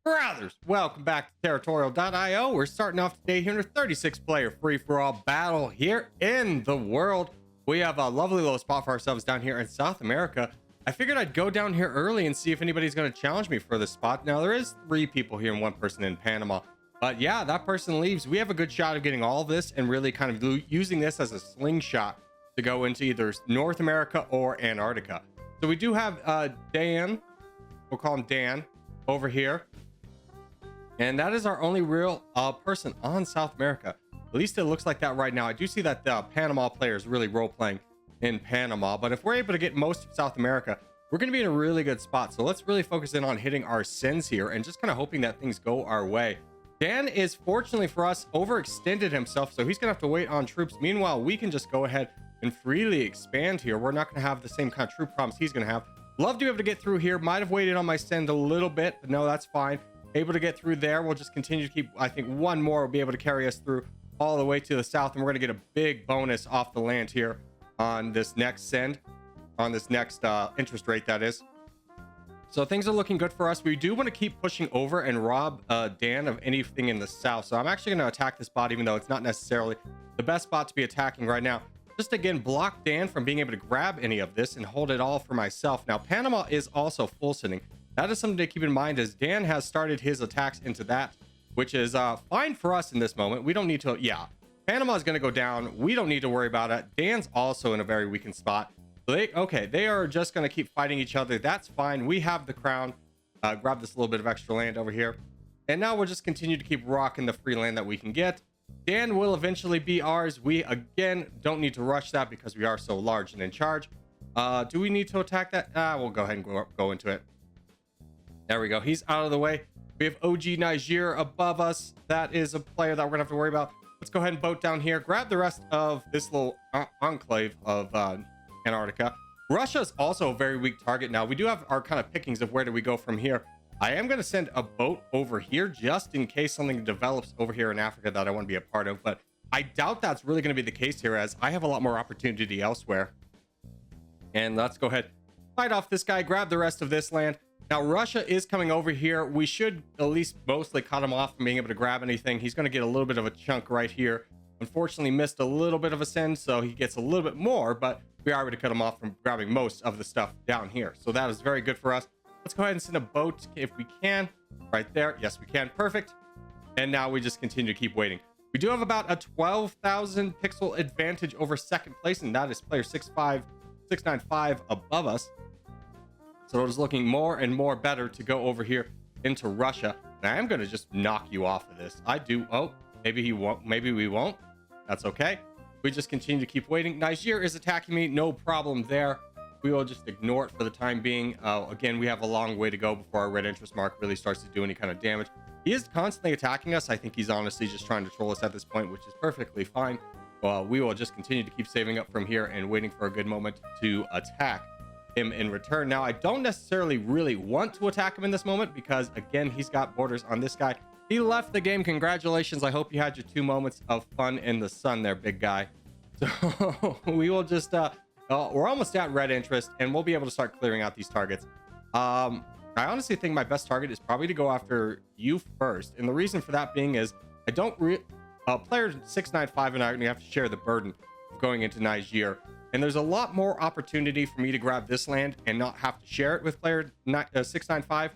Brothers, welcome back to Territorial IO. We're starting off today here in a 36-player free-for-all battle here in the world. We have a lovely little spot for ourselves down here in South America. I figured I'd go down here early and see if anybody's going to challenge me for this spot. Now, there is 3 people here and 1 person in Panama. But yeah, that person leaves. We have a good shot of getting all of this and really kind of using this as a slingshot to go into either North America or Antarctica. So we do have Dan, we'll call him Dan, over here. And that is our only real person on South America. At least it looks like that right now. I do see that the Panama player is really role-playing in Panama. But if we're able to get most of South America, we're going to be in a really good spot. So let's really focus in on hitting our sends here and just kind of hoping that things go our way. Dan is, fortunately for us, overextended himself. So he's going to have to wait on troops. Meanwhile, we can just go ahead and freely expand here. We're not going to have the same kind of troop problems he's going to have. Love to be able to get through here. Might have waited on my send a little bit, but no, that's fine. Able to get through there. We'll just continue to keep, I think one more will be able to carry us through all the way to the south, and we're going to get a big bonus off the land here on this next send, on this next interest rate, that is. So things are looking good for us. We do want to keep pushing over and rob Dan of anything in the south. So I'm actually going to attack this spot, even though it's not necessarily the best spot to be attacking right now. Just again, block Dan from being able to grab any of this and hold it all for myself. Now, Panama is also full sending. That is something to keep in mind, as Dan has started his attacks into that, which is fine for us in this moment. We don't need to, yeah, Panama is going to go down. We don't need to worry about it. Dan's also in a very weakened spot. So they are just going to keep fighting each other. That's fine. We have the crown. Grab this little bit of extra land over here. And now we'll just continue to keep rocking the free land that we can get. Dan will eventually be ours. We, again, don't need to rush that because we are so large and in charge. Do we need to attack that? We'll go ahead and go into it. There we go. He's out of the way. We have OG Niger above us. That is a player that we're gonna have to worry about. Let's go ahead and boat down here. Grab the rest of this little enclave of Antarctica. Russia is also a very weak target. Now we do have our kind of pickings of where do we go from here. I am going to send a boat over here just in case something develops over here in Africa that I want to be a part of. But I doubt that's really going to be the case here, as I have a lot more opportunity elsewhere. And let's go ahead, fight off this guy, grab the rest of this land. Now, Russia is coming over here. We should at least mostly cut him off from being able to grab anything. He's going to get a little bit of a chunk right here. Unfortunately, missed a little bit of a send, so he gets a little bit more, but we are able to cut him off from grabbing most of the stuff down here. So that is very good for us. Let's go ahead and send a boat if we can. Right there. Yes, we can. Perfect. And now we just continue to keep waiting. We do have about a 12,000 pixel advantage over second place, and that is player 695 above us. So it is looking more and more better to go over here into Russia. And I am going to just knock you off of this. I do. Oh, maybe he won't. Maybe we won't. That's okay. We just continue to keep waiting. Niger is attacking me. No problem there. We will just ignore it for the time being. Again, we have a long way to go before our red interest mark really starts to do any kind of damage. He is constantly attacking us. I think he's honestly just trying to troll us at this point, which is perfectly fine. We will just continue to keep saving up from here and waiting for a good moment to attack him in return. Now, I don't necessarily really want to attack him in this moment because, again, he's got borders on this guy. He left the game. Congratulations. I hope you had your 2 moments of fun in the sun there, big guy. So we will just we're almost at red interest, and we'll be able to start clearing out these targets. I honestly think my best target is probably to go after you first, and the reason for that being is I don't player 695 and I are gonna have to share the burden of going into Niger. And there's a lot more opportunity for me to grab this land and not have to share it with player 695,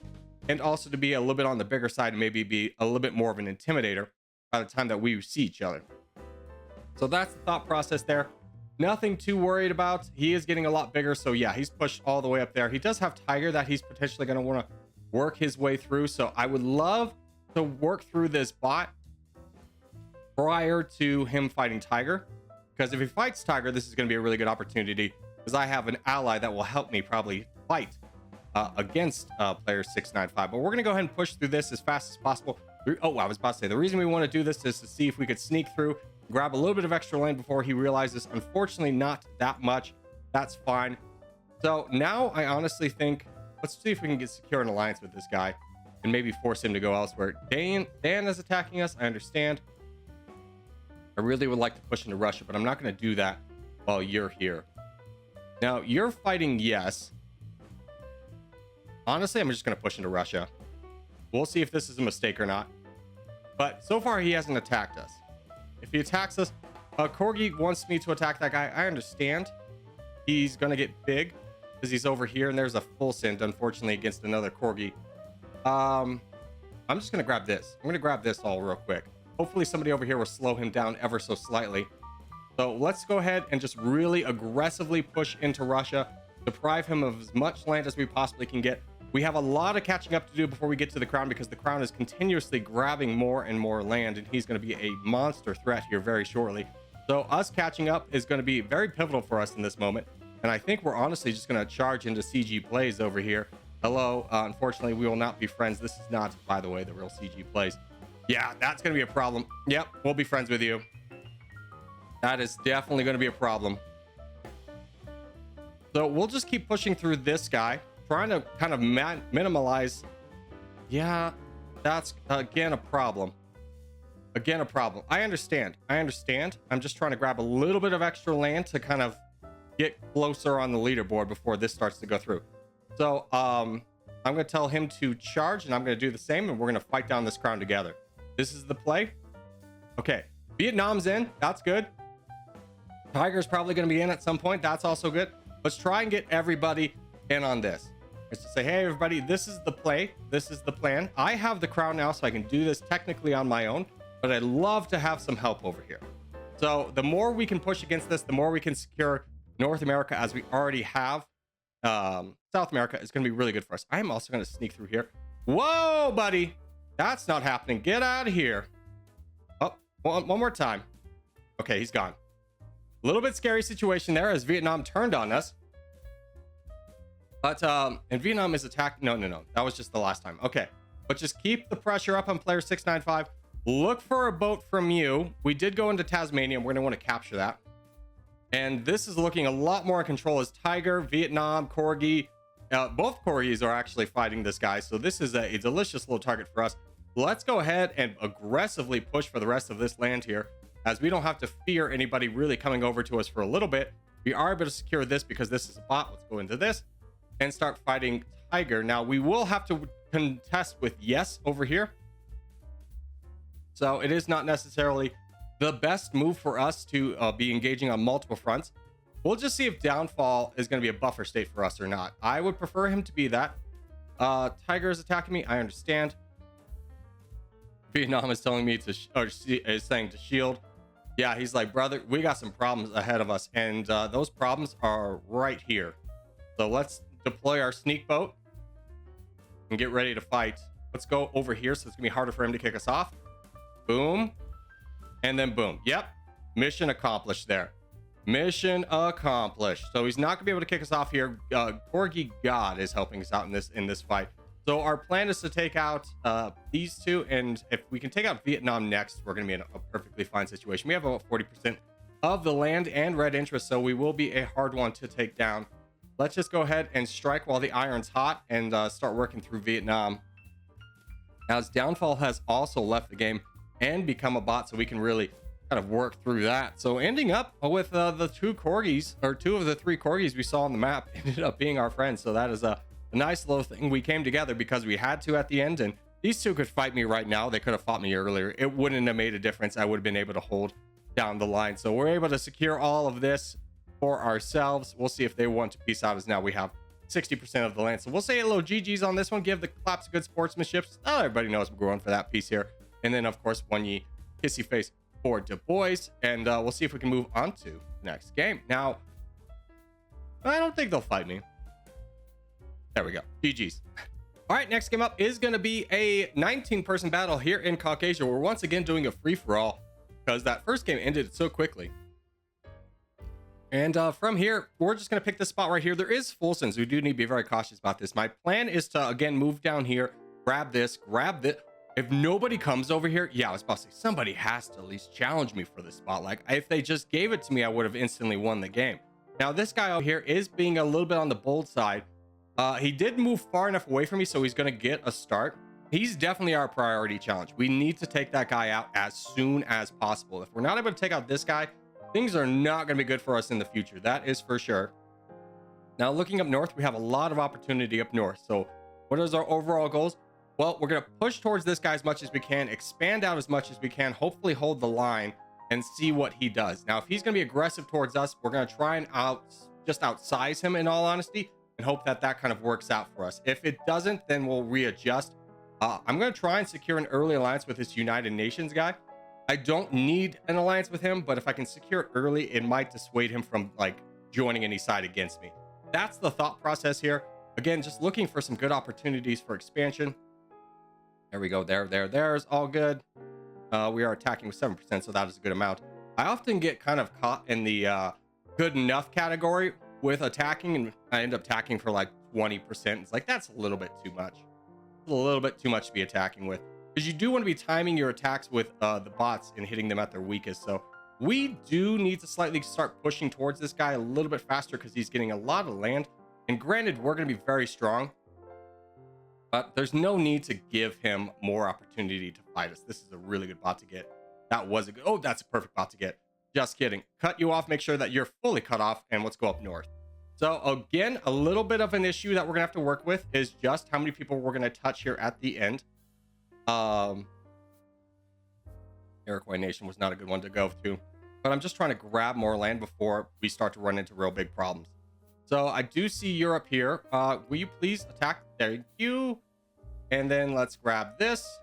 and also to be a little bit on the bigger side and maybe be a little bit more of an intimidator by the time that we see each other. So that's the thought process there. Nothing too worried about. He is getting a lot bigger. So yeah, he's pushed all the way up there. He does have Tiger that he's potentially going to want to work his way through. So I would love to work through this bot prior to him fighting Tiger. Because if he fights Tiger, this is going to be a really good opportunity, because I have an ally that will help me probably fight against player 695. But we're going to go ahead and push through this as fast as possible. Oh, I was about to say, the reason we want to do this is to see if we could sneak through, grab a little bit of extra land before he realizes. Unfortunately, not that much. That's fine. So now I honestly think, let's see if we can secure an alliance with this guy and maybe force him to go elsewhere. Dan is attacking us. I understand. I really would like to push into Russia, but I'm not going to do that while you're here. Now, you're fighting, yes. Honestly, I'm just going to push into Russia. We'll see if this is a mistake or not. But so far, he hasn't attacked us. If he attacks us, Corgi wants me to attack that guy. I understand. He's going to get big because he's over here, and there's a full send, unfortunately, against another Corgi. I'm just going to grab this. I'm going to grab this all real quick. Hopefully, somebody over here will slow him down ever so slightly. So let's go ahead and just really aggressively push into Russia, deprive him of as much land as we possibly can get. We have a lot of catching up to do before we get to the crown, because the crown is continuously grabbing more and more land, and he's going to be a monster threat here very shortly. So us catching up is going to be very pivotal for us in this moment. And I think we're honestly just going to charge into CG plays over here. Hello. Unfortunately, we will not be friends. This is not, by the way, the real CG plays. Yeah, that's going to be a problem. Yep, we'll be friends with you. That is definitely going to be a problem. So we'll just keep pushing through this guy, trying to kind of minimize. Yeah, that's again a problem. Again, a problem. I understand. I'm just trying to grab a little bit of extra land to kind of get closer on the leaderboard before this starts to go through. So I'm going to tell him to charge, and I'm going to do the same, and we're going to fight down this crown together. This is the play. Okay, Vietnam's in. That's good. Tiger's probably going to be in at some point. That's also good. Let's try and get everybody in on this. It's to say, hey, everybody, this is the play. This is the plan. I have the crown now, so I can do this technically on my own, but I'd love to have some help over here. So the more we can push against this, the more we can secure North America, as we already have. South America is going to be really good for us. I'm also going to sneak through here. Whoa, buddy. That's not happening. Get out of here. Oh, one more time. Okay, he's gone. A little bit scary situation there as Vietnam turned on us. But, and Vietnam is attacking. No. That was just the last time. Okay. But just keep the pressure up on player 695. Look for a boat from you. We did go into Tasmania, and we're going to want to capture that. And this is looking a lot more in control as Tiger, Vietnam, Corgi. Both Corgis are actually fighting this guy. So this is a delicious little target for us. Let's go ahead and aggressively push for the rest of this land here, as we don't have to fear anybody really coming over to us for a little bit. We are able to secure this because this is a bot. Let's go into this and start fighting Tiger. Now, we will have to contest with yes over here. So it is not necessarily the best move for us to be engaging on multiple fronts. We'll just see if Downfall is going to be a buffer state for us or not. I would prefer him to be that. Tiger is attacking me. I understand. Vietnam is telling me to, is saying to shield. Yeah, he's like, brother, we got some problems ahead of us, and those problems are right here. So let's deploy our sneak boat and get ready to fight. Let's go over here, so it's gonna be harder for him to kick us off. Boom, and then boom. Yep, mission accomplished there. Mission accomplished. So he's not gonna be able to kick us off here. Corgi God is helping us out in this fight. So our plan is to take out these two, and if we can take out Vietnam next, we're going to be in a perfectly fine situation. We have about 40% of the land and red interest, so we will be a hard one to take down. Let's just go ahead and strike while the iron's hot and start working through Vietnam. As Downfall has also left the game and become a bot, so we can really kind of work through that. So ending up with the two Corgis, or two of the three Corgis we saw on the map, ended up being our friends. So that is a nice little thing. We came together because we had to at the end, and these two could fight me right now. They could have fought me earlier. It wouldn't have made a difference. I would have been able to hold down the line. So we're able to secure all of this for ourselves. We'll see if they want to peace out, as now we have 60% of the land. So we'll say a little GG's on this one. Give the claps a good sportsmanship. Not everybody knows we're going for that piece here. And then, of course, one ye kissy face for Du Bois. And we'll see if we can move on to the next game. Now, I don't think they'll fight me. There we go. GG's. All right, next game up is going to be a 19-person battle here in Caucasia. We're once again doing a free-for-all because that first game ended so quickly. And from here, we're just going to pick this spot right here. There is full sends. We do need to be very cautious about this. My plan is to, again, move down here, grab this. If nobody comes over here, yeah, I was about to say, somebody has to at least challenge me for this spot. Like, if they just gave it to me, I would have instantly won the game. Now, this guy over here is being a little bit on the bold side. He did move far enough away from me, so he's going to get a start. He's definitely our priority challenge. We need to take that guy out as soon as possible. If we're not able to take out this guy, things are not going to be good for us in the future. That is for sure. Now, looking up north, we have a lot of opportunity up north. So what is our overall goals? Well, we're going to push towards this guy as much as we can, expand out as much as we can, hopefully hold the line and see what he does. Now, if he's going to be aggressive towards us, we're going to try and just outsize him, in all honesty, and hope that that kind of works out for us. If it doesn't, then we'll readjust. I'm going to try and secure an early alliance with this United Nations guy. I don't need an alliance with him, but if I can secure it early, it might dissuade him from like joining any side against me. That's the thought process here. Again, just looking for some good opportunities for expansion. There we go. There's all good. We are attacking with 7%, so that is a good amount. I often get kind of caught in the good enough category with attacking, and I end up attacking for like 20%. It's like, that's a little bit too much. A little bit too much to be attacking with, because you do want to be timing your attacks with the bots and hitting them at their weakest. So we do need to slightly start pushing towards this guy a little bit faster, because he's getting a lot of land. And granted, we're going to be very strong, but there's no need to give him more opportunity to fight us. This is a really good bot to get. That was a good, oh, that's a perfect bot to get. Just kidding. Cut you off, make sure that you're fully cut off, and let's go up north. So again, a little bit of an issue that we're gonna have to work with is just how many people we're gonna touch here at the end. Iroquois Nation was not a good one to go to, but I'm just trying to grab more land before we start to run into real big problems. So I do see Europe here. Will you please attack? There you. And then let's grab this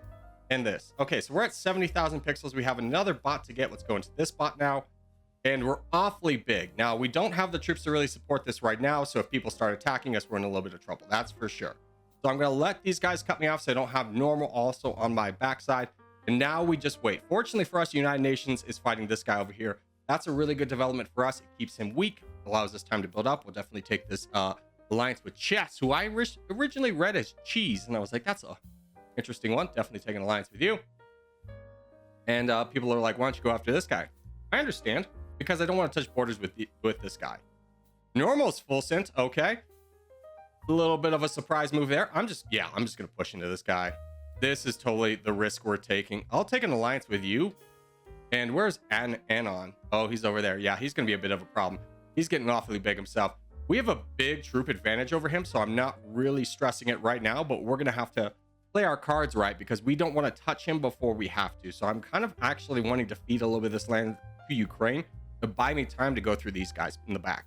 and this. Okay, so we're at 70,000 pixels. We have another bot to get. Let's go into this bot now. And we're awfully big. Now, we don't have the troops to really support this right now, so if people start attacking us, we're in a little bit of trouble. That's for sure. So I'm going to let these guys cut me off so I don't have normal also on my backside. And now we just wait. Fortunately for us, United Nations is fighting this guy over here. That's a really good development for us. It keeps him weak, allows us time to build up. We'll definitely take this alliance with Chess, who I originally read as Cheese. And I was like, that's a interesting one. Definitely taking an alliance with you. And people are like, why don't you go after this guy? I understand, because I don't want to touch borders with this guy. Normal's full sent. Okay. A little bit of a surprise move there. I'm just going to push into this guy. This is totally the risk we're taking. I'll take an alliance with you. And where's Anon? Oh, he's over there. Yeah, he's going to be a bit of a problem. He's getting awfully big himself. We have a big troop advantage over him, so I'm not really stressing it right now, but we're going to have to play our cards right, because we don't want to touch him before we have to. So I'm kind of actually wanting to feed a little bit of this land to Ukraine to buy me time to go through these guys in the back.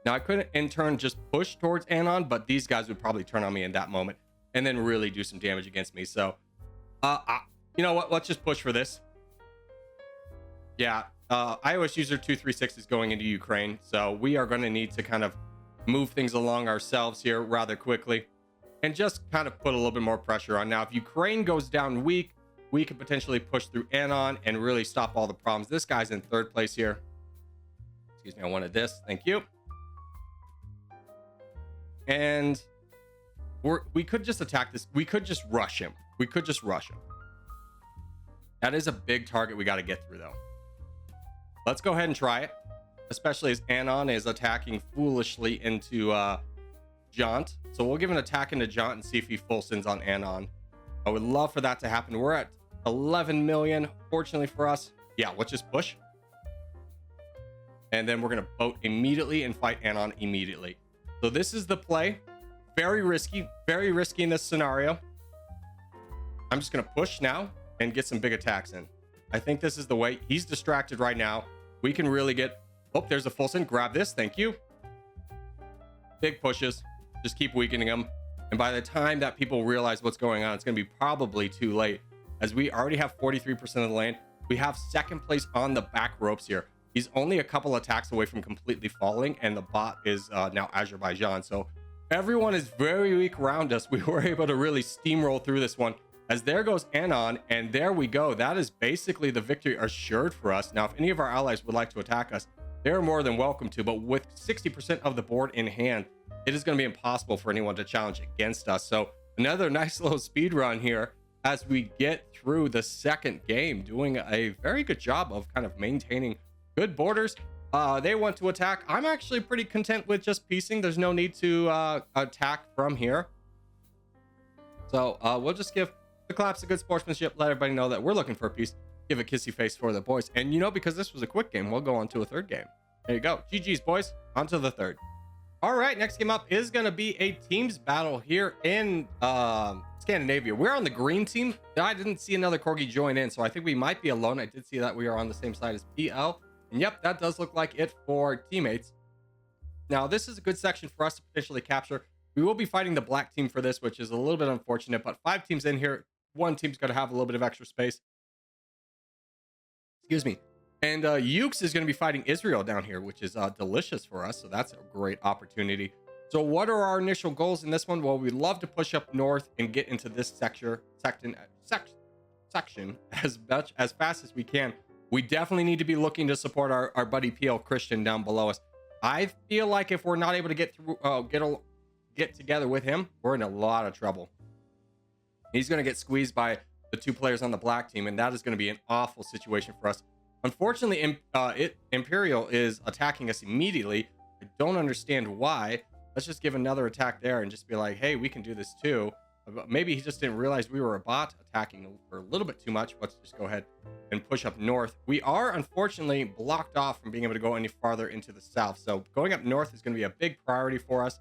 Now, I couldn't in turn just push towards Anon, but these guys would probably turn on me in that moment and then really do some damage against me. So, you know what? Let's just push for this. Yeah, iOS user 236 is going into Ukraine, so we are going to need to kind of move things along ourselves here rather quickly and just kind of put a little bit more pressure on. Now, if Ukraine goes down weak, we could potentially push through Anon and really stop all the problems. This guy's in third place here. Excuse me, I wanted this. Thank you. And we could just attack this. We could just rush him. That is a big target we got to get through, though. Let's go ahead and try it, especially as Anon is attacking foolishly into Jaunt. So we'll give an attack into Jaunt and see if he full sends on Anon. I would love for that to happen. We're at 11 million. Fortunately for us, yeah, let's just push. And then we're going to boat immediately and fight Anon immediately. So this is the play. Very risky in this scenario. I'm just going to push now and get some big attacks in. I think this is the way. He's distracted right now. We can really get... Oh, there's a full send. Grab this. Thank you. Big pushes. Just keep weakening him. And by the time that people realize what's going on, it's going to be probably too late, as we already have 43% of the land. We have second place on the back ropes here. He's only a couple attacks away from completely falling, and the bot is now Azerbaijan. So everyone is very weak around us. We were able to really steamroll through this one. As there goes Anon, and there we go. That is basically the victory assured for us. Now, if any of our allies would like to attack us, they're more than welcome to, but with 60% of the board in hand, it is going to be impossible for anyone to challenge against us. So another nice little speed run here as we get through the second game, doing a very good job of kind of maintaining good borders. They want to attack. I'm actually pretty content with just piecing. There's no need to attack from here. So we'll just give the claps a good sportsmanship, let everybody know that we're looking for a piece, give a kissy face for the boys. And you know, because this was a quick game, we'll go on to a third game. There you go. GG's, boys. On to the third. All right, next game up is going to be a teams battle here in Scandinavia. We're on the green team. I didn't see another Corgi join in, so I think we might be alone. I did see that we are on the same side as PL. And yep, that does look like it for teammates. Now, this is a good section for us to potentially capture. We will be fighting the black team for this, which is a little bit unfortunate, but 5 teams in here. One team's going to have a little bit of extra space. Excuse me. And Ukes is going to be fighting Israel down here, which is delicious for us. So that's a great opportunity. So what are our initial goals in this one? Well, we'd love to push up north and get into this section as much as fast as we can. We definitely need to be looking to support our buddy PL Christian down below us. I feel like if we're not able to get through, get together with him, we're in a lot of trouble. He's going to get squeezed by the 2 players on the black team, and that is going to be an awful situation for us. Unfortunately, Imperial is attacking us immediately. I don't understand why. Let's just give another attack there and just be like, hey, we can do this too. Maybe he just didn't realize we were a bot attacking for a little bit too much. Let's just go ahead and push up north. We are unfortunately blocked off from being able to go any farther into the south. So going up north is going to be a big priority for us.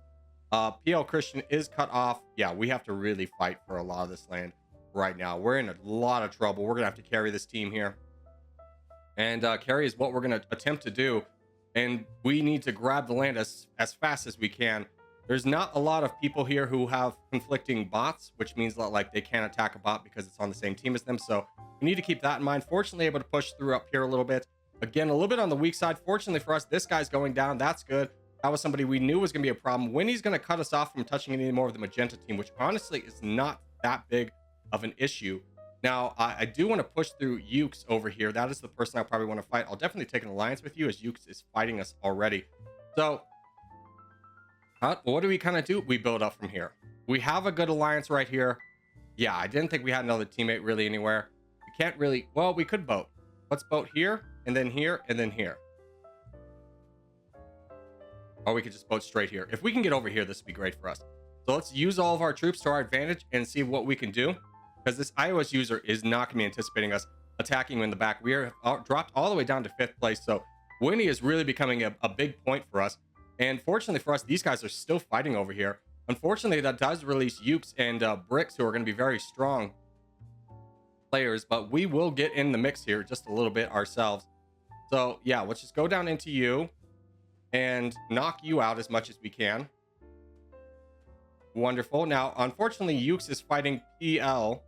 PL Christian is cut off. Yeah, we have to really fight for a lot of this land right now. We're in a lot of trouble. We're going to have to carry this team here. And carry is what we're going to attempt to do. And we need to grab the land as fast as we can. There's not a lot of people here who have conflicting bots, which means that like they can't attack a bot because it's on the same team as them. So we need to keep that in mind. Fortunately, able to push through up here a little bit. Again, a little bit on the weak side. Fortunately for us, this guy's going down. That's good. That was somebody we knew was going to be a problem. Winnie's going to cut us off from touching any more of the magenta team, which honestly is not that big of an issue. Now, I do want to push through Ukes over here. That is the person I probably want to fight. I'll definitely take an alliance with you as Ukes is fighting us already. So, what do we kind of do? We build up from here. We have a good alliance right here. Yeah, I didn't think we had another teammate really anywhere. We can't really... Well, we could boat. Let's boat here, and then here, and then here. Or we could just boat straight here. If we can get over here, this would be great for us. So let's use all of our troops to our advantage and see what we can do. Because this iOS user is not going to be anticipating us attacking in the back. We are dropped all the way down to 5th place. So Winnie is really becoming a big point for us. And fortunately for us, these guys are still fighting over here. Unfortunately, that does release Ukes and Bricks, who are going to be very strong players. But we will get in the mix here just a little bit ourselves. So yeah, let's just go down into you and knock you out as much as we can. Wonderful. Now, unfortunately, Ukes is fighting PL,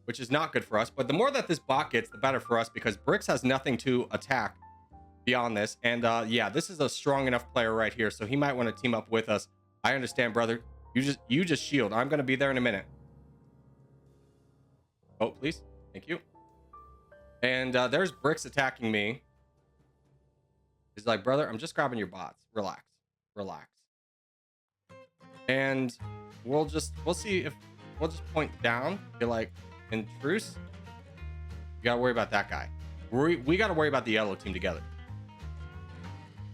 which is not good for us. But the more that this bot gets, the better for us, because Bricks has nothing to attack beyond this. And yeah, this is a strong enough player right here, so he might want to team up with us. I understand, brother. You just shield. I'm going to be there in a minute. Oh, please. Thank you. And there's Bricks attacking me. He's like, brother, I'm just grabbing your bots. Relax. Relax. And we'll see if we'll just point down, be like, in truce. You gotta worry about that guy. We gotta worry about the yellow team together.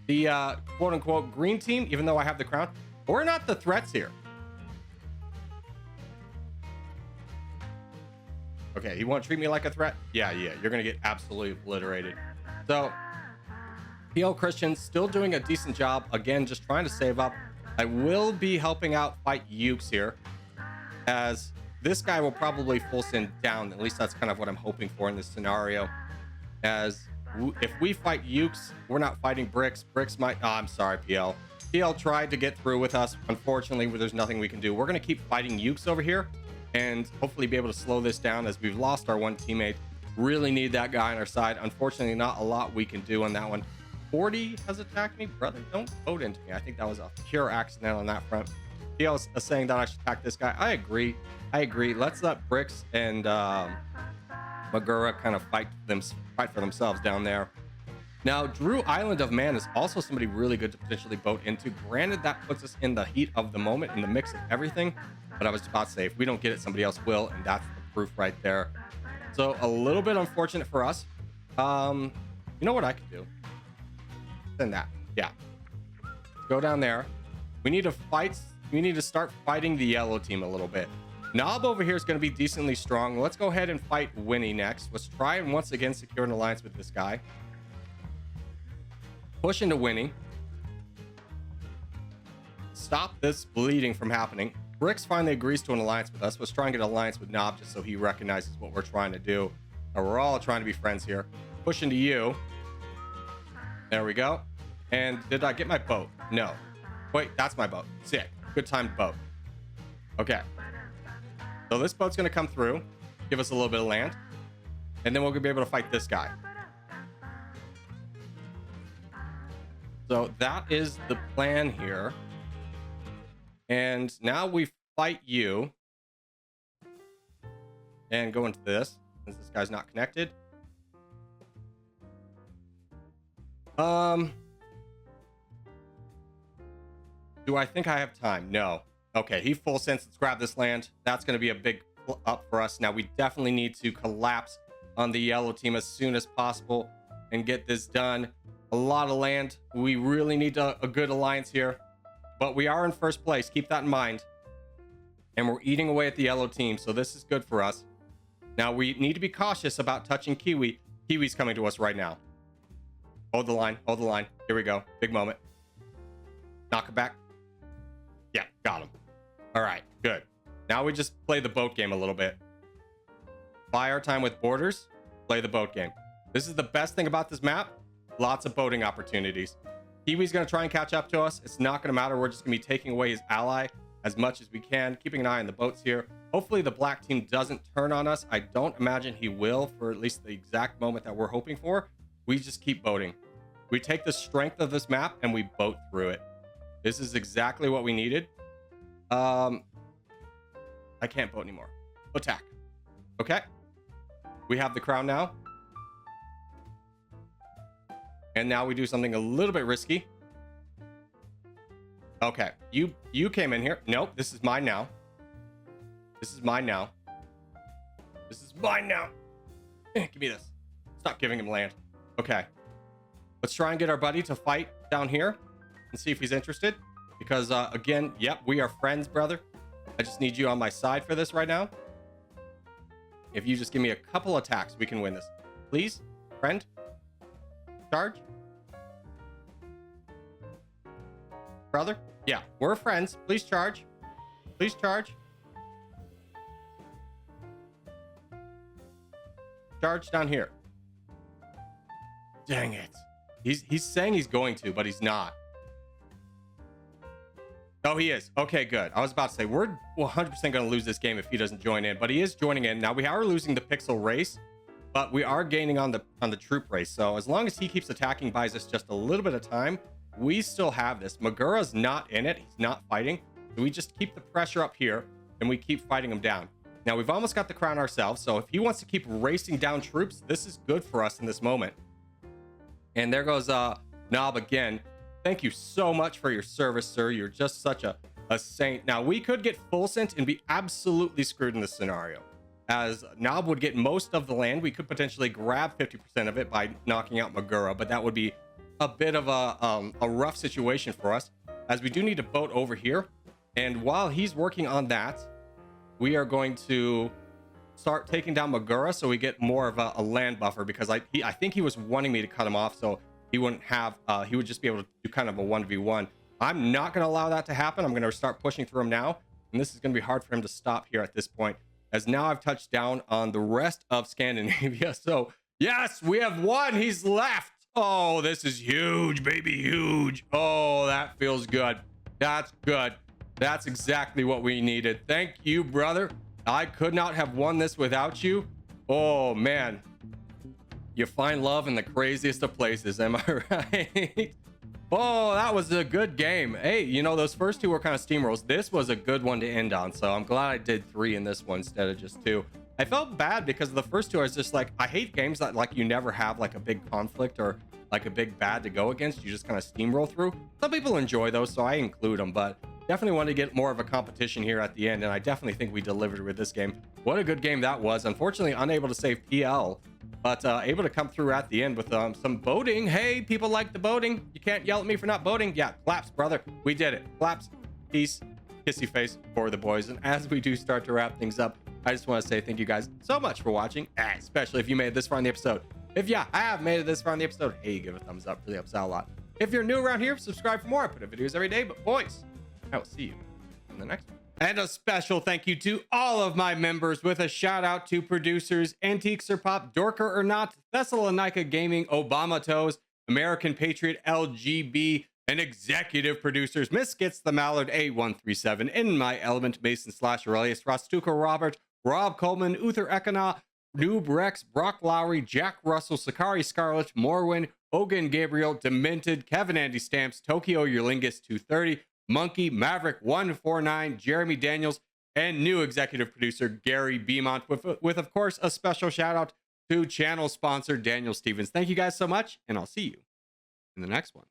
The quote unquote green team, even though I have the crown, we're not the threats here. Okay, you want to treat me like a threat? Yeah, you're gonna get absolutely obliterated. So PL Christian still doing a decent job. Again, just trying to save up. I will be helping out fight Ukes here, as this guy will probably full send down. At least that's kind of what I'm hoping for in this scenario. As if we fight Ukes, we're not fighting Bricks. Bricks might... Oh, I'm sorry, PL. PL tried to get through with us. Unfortunately, there's nothing we can do. We're going to keep fighting Ukes over here and hopefully be able to slow this down, as we've lost our one teammate. Really need that guy on our side. Unfortunately, not a lot we can do on that one. 40 has attacked me. Brother, don't vote into me. I think that was a pure accident on that front. PL is saying that I should attack this guy. I agree. Let's let Bricks and Magura kind of fight for themselves down there. Now, Drew Island of Man is also somebody really good to potentially boat into. Granted, that puts us in the heat of the moment, in the mix of everything. But I was about to say, if we don't get it, somebody else will, and that's the proof right there. So a little bit unfortunate for us. You know what I could do? Send that. Yeah. Go down there. We need to fight. We need to start fighting the yellow team a little bit. Knob over here is going to be decently strong. Let's go ahead and fight Winnie next. Let's try and once again secure an alliance with this guy. Push into Winnie. stop this bleeding from happening. Bricks finally agrees to an alliance with us. Let's try and get an alliance with Knob just so he recognizes what we're trying to do. And we're all trying to be friends here. Push into you. There we go. And did I get my boat? No. Wait, that's my boat. Sick. Good timed boat. Okay. So this boat's going to come through, give us a little bit of land, and then we're going to be able to fight this guy. So that is the plan here. And now we fight you and go into this, since this guy's not connected. Do I think I have time? No. Okay, he full sends. Let's grab this land. That's going to be a big up for us. Now, we definitely need to collapse on the yellow team as soon as possible and get this done. A lot of land. We really need a good alliance here. But we are in first place. Keep that in mind. And we're eating away at the yellow team, so this is good for us. Now, we need to be cautious about touching Kiwi. Kiwi's coming to us right now. Hold the line. Hold the line. Here we go. Big moment. Knock it back. Yeah, got him. All right, good. Now we just play the boat game a little bit. Buy our time with borders. Play the boat game. This is the best thing about this map. Lots of boating opportunities. Kiwi's going to try and catch up to us. It's not going to matter. We're just going to be taking away his ally as much as we can. Keeping an eye on the boats here. Hopefully the black team doesn't turn on us. I don't imagine he will for at least the exact moment that we're hoping for. We just keep boating. We take the strength of this map and we boat through it. This is exactly what we needed. I can't boat anymore. Attack. Okay. We have the crown now. And now we do something a little bit risky. Okay. You came in here. Nope. This is mine now. This is mine now. This is mine now. Give me this. Stop giving him land. Okay. Let's try and get our buddy to fight down here and see if he's interested. Because, again, yep, we are friends, brother. I just need you on my side for this right now. If you just give me a couple attacks, we can win this. Please, friend. Charge. Brother. Yeah, we're friends. Please charge. Please charge. Charge down here. Dang it. He's saying he's going to, but he's not. Oh, he is. Okay, good. I was about to say, we're 100% going to lose this game if he doesn't join in, but he is joining in. Now, we are losing the pixel race, but we are gaining on the troop race. So as long as he keeps attacking, buys us just a little bit of time, we still have this. Magura's not in it. He's not fighting. So we just keep the pressure up here, and we keep fighting him down. Now, we've almost got the crown ourselves, so if he wants to keep racing down troops, this is good for us in this moment. And there goes Knob again. Thank you so much for your service, sir. You're just such a saint. Now, we could get full sent and be absolutely screwed in this scenario. As Knob would get most of the land, we could potentially grab 50% of it by knocking out Magura, but that would be a bit of a rough situation for us, as we do need to boat over here. And while he's working on that, we are going to start taking down Magura so we get more of a land buffer, because I think he was wanting me to cut him off so he wouldn't have he would just be able to do kind of a 1v1. I'm not going to allow that to happen. I'm going to start pushing through him now, and this is going to be hard for him to stop here at this point, as now I've touched down on the rest of Scandinavia. So yes, we have won. He's left. Oh, this is huge, baby, huge. Oh, that feels good. That's good. That's exactly what we needed. Thank you, brother. I could not have won this without you. Oh man, you find love in the craziest of places, am I right? Oh, that was a good game. Hey, you know, those first two were kind of steamrolls. This was a good one to end on, so I'm glad I did 3 in this one instead of just 2. I felt bad because the first 2 I was just like, I hate games that like you never have like a big conflict or like a big bad to go against. You just kind of steamroll through. Some people enjoy those, so I include them, but definitely wanted to get more of a competition here at the end, and I definitely think we delivered with this game. What a good game that was. Unfortunately, unable to save PL, but able to come through at the end with some boating. Hey, people like the boating. You can't yell at me for not boating. Yeah, claps, brother. We did it. Claps, peace, kissy face for the boys. And as we do start to wrap things up, I just want to say thank you guys so much for watching, especially if you made it this far in the episode. If you have made it this far in the episode, hey, give a thumbs up. Really helps out a lot. If you're new around here, subscribe for more. I put up videos every day, but boys, I will see you in the next one. And a special thank you to all of my members, with a shout out to producers Antiques or Pop, Dorker or Not, Thessalonica Gaming, Obama Toes, American Patriot, LGB, and executive producers Miskits, the Mallard, A137, In My Element, Mason / Aurelius, Rostuco Robert, Rob Coleman, Uther Ekana, Noob Rex, Brock Lowry, Jack Russell, Sakari Scarlet, Morwin, Hogan Gabriel, Demented, Kevin Andy Stamps, Tokyo Yerlingus 230, Monkey, Maverick 149, Jeremy Daniels, and new executive producer Gary Beaumont, with of course a special shout out to channel sponsor Daniel Stevens. Thank you guys so much, and I'll see you in the next one.